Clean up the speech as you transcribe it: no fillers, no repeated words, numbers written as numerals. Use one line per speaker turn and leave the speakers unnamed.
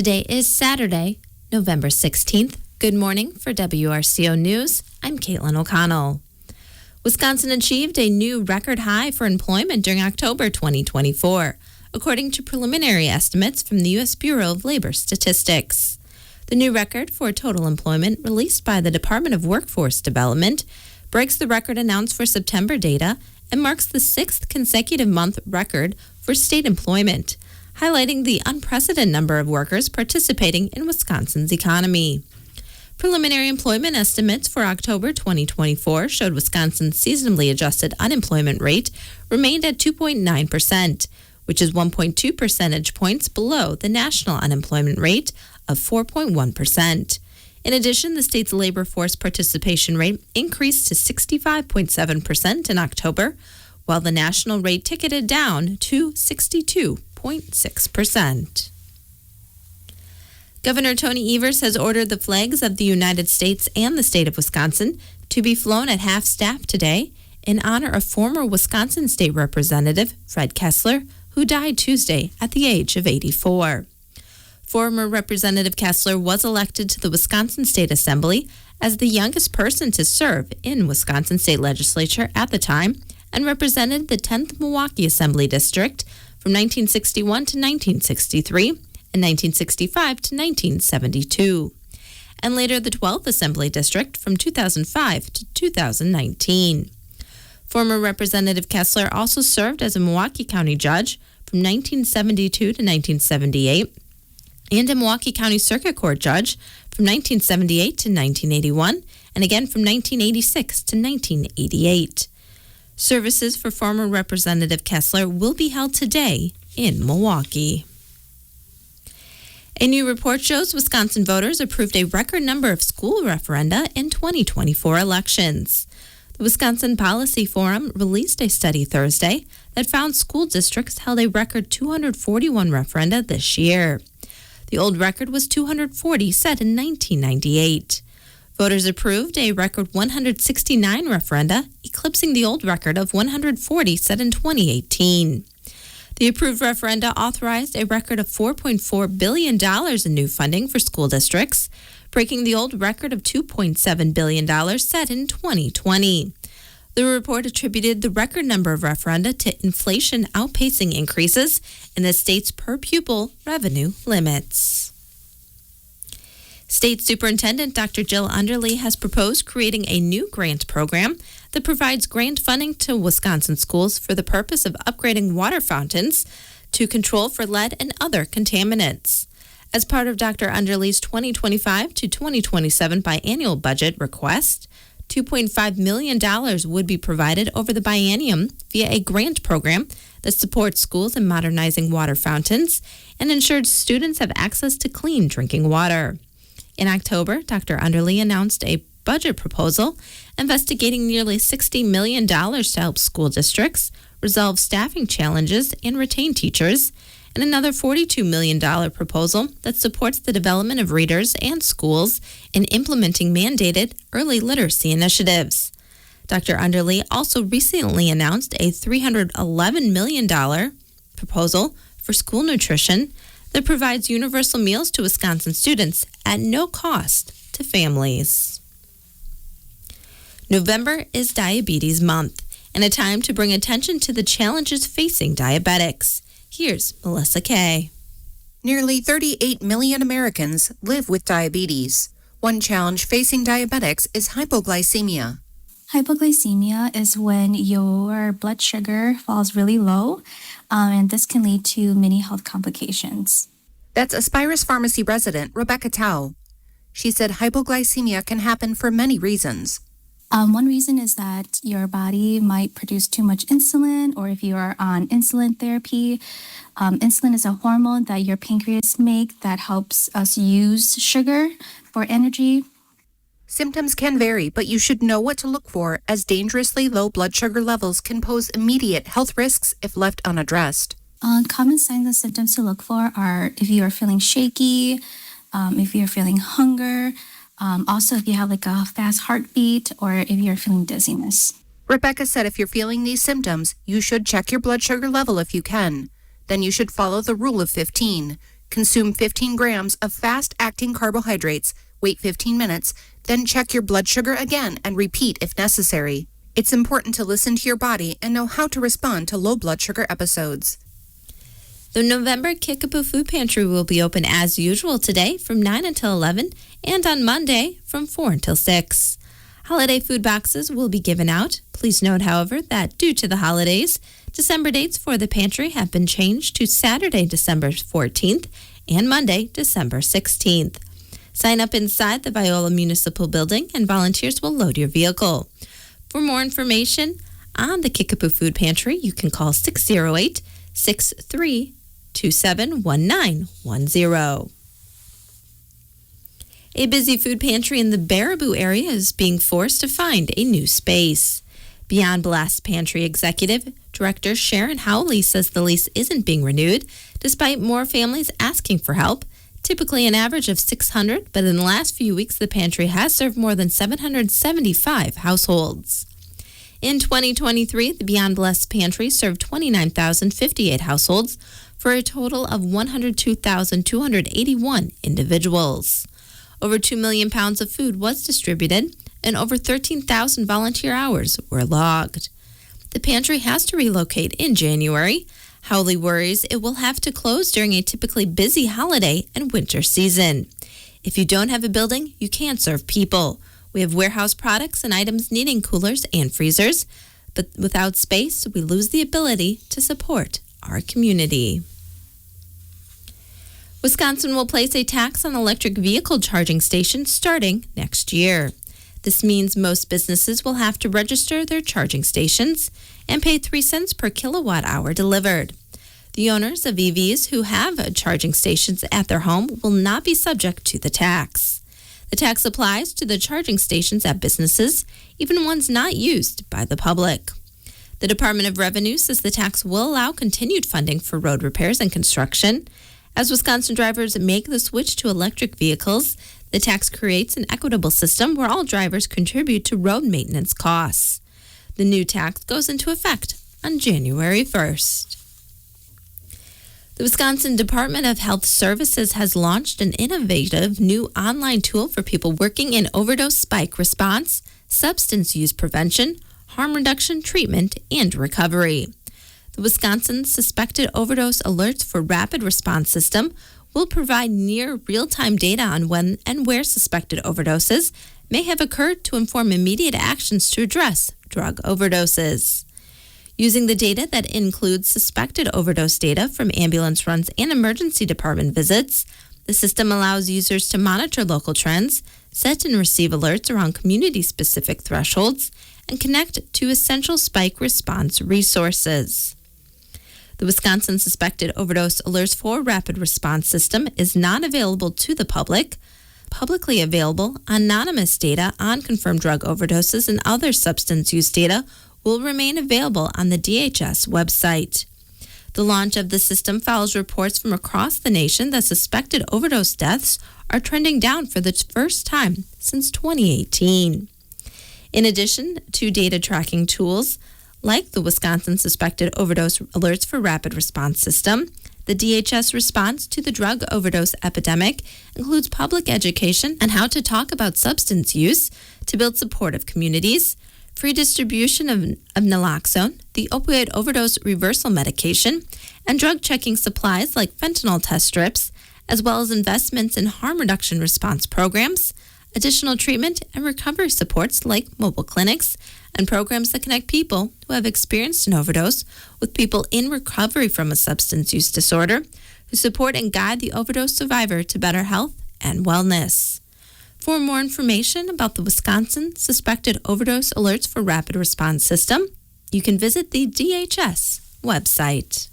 Today is Saturday, November 16th. Good morning for WRCO News. I'm Caitlin O'Connell. Wisconsin achieved a new record high for employment during October 2024, according to preliminary estimates from the U.S. Bureau of Labor Statistics. The new record for total employment released by the Department of Workforce Development breaks the record announced for September data and marks the sixth consecutive month record for state employment, highlighting the unprecedented number of workers participating in Wisconsin's economy. Preliminary employment estimates for October 2024 showed Wisconsin's seasonally adjusted unemployment rate remained at 2.9%, which is 1.2 percentage points below the national unemployment rate of 4.1%. In addition, the state's labor force participation rate increased to 65.7% in October, while the national rate ticketed down to 62.6%. Governor Tony Evers has ordered the flags of the United States and the state of Wisconsin to be flown at half-staff today in honor of former Wisconsin State Representative Fred Kessler, who died Tuesday at the age of 84. Former Representative Kessler was elected to the Wisconsin State Assembly as the youngest person to serve in Wisconsin State Legislature at the time and represented the 10th Milwaukee Assembly District from 1961 to 1963 and 1965 to 1972, and later the 12th Assembly District from 2005 to 2019. Former Representative Kessler also served as a Milwaukee County judge from 1972 to 1978 and a Milwaukee County Circuit Court judge from 1978 to 1981 and again from 1986 to 1988. Services for former Representative Kessler will be held today in Milwaukee. A new report shows Wisconsin voters approved a record number of school referenda in 2024 elections. The Wisconsin Policy Forum released a study Thursday that found school districts held a record 241 referenda this year. The old record was 240 set in 1998. Voters approved a record 169 referenda, eclipsing the old record of 140 set in 2018. The approved referenda authorized a record of $4.4 billion in new funding for school districts, breaking the old record of $2.7 billion set in 2020. The report attributed the record number of referenda to inflation outpacing increases in the state's per-pupil revenue limits. State Superintendent Dr. Jill Underly has proposed creating a new grant program that provides grant funding to Wisconsin schools for the purpose of upgrading water fountains to control for lead and other contaminants. As part of Dr. Underly's 2025 to 2027 biennial budget request, $2.5 million would be provided over the biennium via a grant program that supports schools in modernizing water fountains and ensures students have access to clean drinking water. In October, Dr. Underly announced a budget proposal investigating nearly $60 million to help school districts resolve staffing challenges and retain teachers, and another $42 million proposal that supports the development of readers and schools in implementing mandated early literacy initiatives. Dr. Underly also recently announced a $311 million proposal for school nutrition that provides universal meals to Wisconsin students at no cost to families. November is Diabetes Month and a time to bring attention to the challenges facing diabetics. Here's Melissa Kay.
Nearly 38 million Americans live with diabetes. One challenge facing diabetics is hypoglycemia.
Hypoglycemia is when your blood sugar falls really low, and this can lead to many health complications.
That's Aspirus Pharmacy resident Rebecca Tao. She said hypoglycemia can happen for many reasons.
One reason is that your body might produce too much insulin, or if you are on insulin therapy. Insulin is a hormone that your pancreas makes that helps us use sugar for energy.
Symptoms can vary, but you should know what to look for, as dangerously low blood sugar levels can pose immediate health risks if left unaddressed.
Common signs and symptoms to look for are if you are feeling shaky, if you're feeling hunger, also if you have like a fast heartbeat, or if you're feeling dizziness.
Rebecca said if you're feeling these symptoms, you should check your blood sugar level if you can. Then you should follow the rule of 15. Consume 15 grams of fast-acting carbohydrates, wait 15 minutes, then check your blood sugar again and repeat if necessary. It's important to listen to your body and know how to respond to low blood sugar episodes.
The November Kickapoo Food Pantry will be open as usual today from 9 until 11 and on Monday from 4 until 6. Holiday food boxes will be given out. Please note, however, that due to the holidays, December dates for the pantry have been changed to Saturday, December 14th and Monday, December 16th. Sign up inside the Viola Municipal Building and volunteers will load your vehicle. For more information on the Kickapoo Food Pantry, you can call 608-632-271910. A busy food pantry in the Baraboo area is being forced to find a new space. Beyond Blast Pantry Executive Director Sharon Howley says the lease isn't being renewed, despite more families asking for help, typically an average of 600, but in the last few weeks the pantry has served more than 775 households. In 2023, the Beyond Blessed Pantry served 29,058 households for a total of 102,281 individuals. Over 2 million pounds of food was distributed, and over 13,000 volunteer hours were logged. The pantry has to relocate in January. Howley worries it will have to close during a typically busy holiday and winter season. If you don't have a building, you can't serve people. We have warehouse products and items needing coolers and freezers, but without space, we lose the ability to support our community. Wisconsin will place a tax on electric vehicle charging stations starting next year. This means most businesses will have to register their charging stations and pay 3 cents per kilowatt hour delivered. The owners of EVs who have charging stations at their home will not be subject to the tax. The tax applies to the charging stations at businesses, even ones not used by the public. The Department of Revenue says the tax will allow continued funding for road repairs and construction. As Wisconsin drivers make the switch to electric vehicles, the tax creates an equitable system where all drivers contribute to road maintenance costs. The new tax goes into effect on January 1st. The Wisconsin Department of Health Services has launched an innovative new online tool for people working in overdose spike response, substance use prevention, harm reduction, treatment, and recovery. The Wisconsin Suspected Overdose Alerts for Rapid Response System will provide near real-time data on when and where suspected overdoses may have occurred to inform immediate actions to address drug overdoses. Using the data that includes suspected overdose data from ambulance runs and emergency department visits, the system allows users to monitor local trends, set and receive alerts around community-specific thresholds, and connect to essential spike response resources. The Wisconsin Suspected Overdose Alerts for Rapid Response System is not available to the public. Publicly available anonymous data on confirmed drug overdoses and other substance use data will remain available on the DHS website. The launch of the system follows reports from across the nation that suspected overdose deaths are trending down for the first time since 2018. In addition to data tracking tools, like the Wisconsin Suspected Overdose Alerts for Rapid Response System, the DHS response to the drug overdose epidemic includes public education on how to talk about substance use to build supportive communities, free distribution of naloxone, the opioid overdose reversal medication, and drug checking supplies like fentanyl test strips, as well as investments in harm reduction response programs, additional treatment and recovery supports like mobile clinics, and programs that connect people who have experienced an overdose with people in recovery from a substance use disorder who support and guide the overdose survivor to better health and wellness. For more information about the Wisconsin Suspected Overdose Alerts for Rapid Response System, you can visit the DHS website.